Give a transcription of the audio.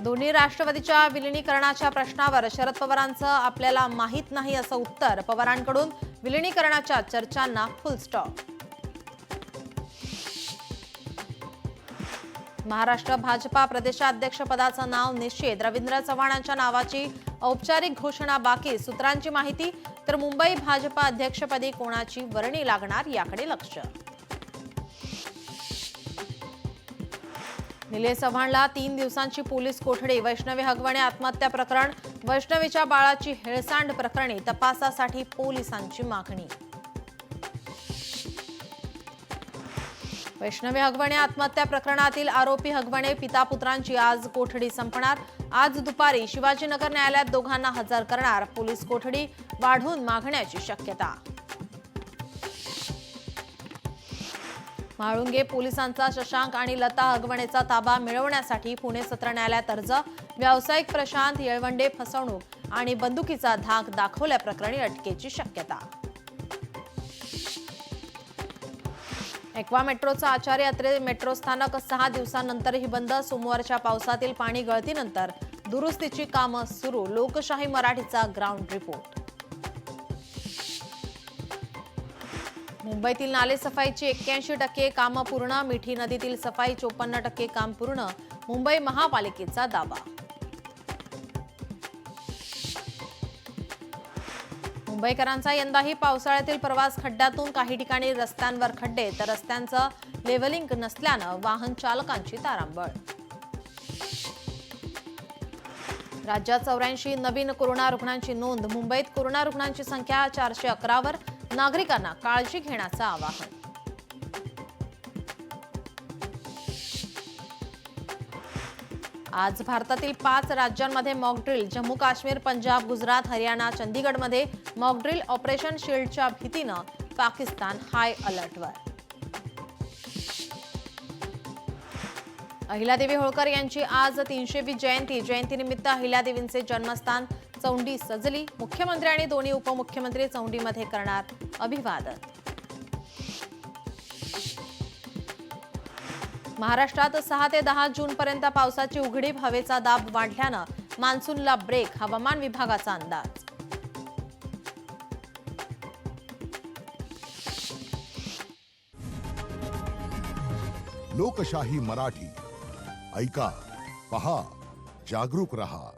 दोन्ही राष्ट्रवादीच्या विलीनीकरणाच्या प्रश्नावर शरद पवारांचं आपल्याला माहित नाही असं उत्तर. पवारांकडून विलीनीकरणाच्या चर्चांना फुल स्टॉप. महाराष्ट्र भाजपा प्रदेशाध्यक्षपदाचं नाव निश्चित. रवींद्र चव्हाणांच्या नावाची औपचारिक घोषणा बाकी. सूत्रांची माहिती तर मुंबई भाजपा अध्यक्षपदी कोणाची वर्णी लागणार याकडे लक्ष. निलेश चव्हाणला 3 दिवसांची पोलीस कोठडी. वैष्णवी हगवणे आत्महत्या प्रकरण. वैष्णवीच्या बाळाची हेळसांड प्रकरणी तपासासाठी पोलिसांची मागणी. वैष्णवी हगवणे आत्महत्या प्रकरणातील आरोपी हगवणे पिता पुत्रांची आज कोठडी संपणार. आज दुपारी शिवाजीनगर न्यायालयात दोघांना हजर करणार. पोलीस कोठडी वाढवून मागण्याची शक्यता. म्हाळुंगे पोलिसांचा शशांक आणि लता हगवणेचा ताबा मिळवण्यासाठी पुणे सत्र न्यायालयात अर्ज. व्यावसायिक प्रशांत येळवंडे फसवणूक आणि बंदुकीचा धाक दाखवल्याप्रकरणी अटकेची शक्यता. एक्वा मेट्रोचा आचार्य अत्रे मेट्रो स्थानक 6 दिवसांनंतरही बंद. सोमवारच्या पावसातील पाणी गळतीनंतर दुरुस्तीची कामं सुरू. लोकशाही मराठीचा ग्राउंड रिपोर्ट. मुंबईतील नाले सफाईची 81% कामं पूर्ण. मिठी नदीतील सफाई 54% काम पूर्ण. मुंबई महापालिकेचा दावा. मुंबईकरांचा यंदाही पावसाळ्यातील प्रवास खड्ड्यातून. काही ठिकाणी रस्त्यांवर खड्डे तर रस्त्यांचं लेव्हलिंग नसल्यानं वाहन चालकांची तारांबळ. राज्यात 84 नवीन कोरोना रुग्णांची नोंद. मुंबईत कोरोना रुग्णांची संख्या 411 वर. नागरिकांना काळजी घेण्याचं आवाहन. आज भारतातील 5 राज्यांमध्ये मॉकड्रिल. जम्मू काश्मीर, पंजाब, गुजरात, हरियाणा, चंदीगडमध्ये मॉकड्रिल. ऑपरेशन शील्डच्या भीतीनं पाकिस्तान हाय अलर्टवर. अहिल्यादेवी होळकर यांची आज 300वी जयंती. जयंतीनिमित्त अहिल्यादेवींचे जन्मस्थान चौंडी सजली. मुख्यमंत्री आणि दोन्ही उपमुख्यमंत्री चौंडीमध्ये करणार अभिवादन. महाराष्ट्रात 6 ते 10 जूनपर्यंत पावसाची उघडीप. हवेचा दाब वाढल्यानं मान्सूनला ब्रेक. हवामान विभागाचा अंदाज. लोकशाही मराठी ऐका, पहा, जागरूक रहा.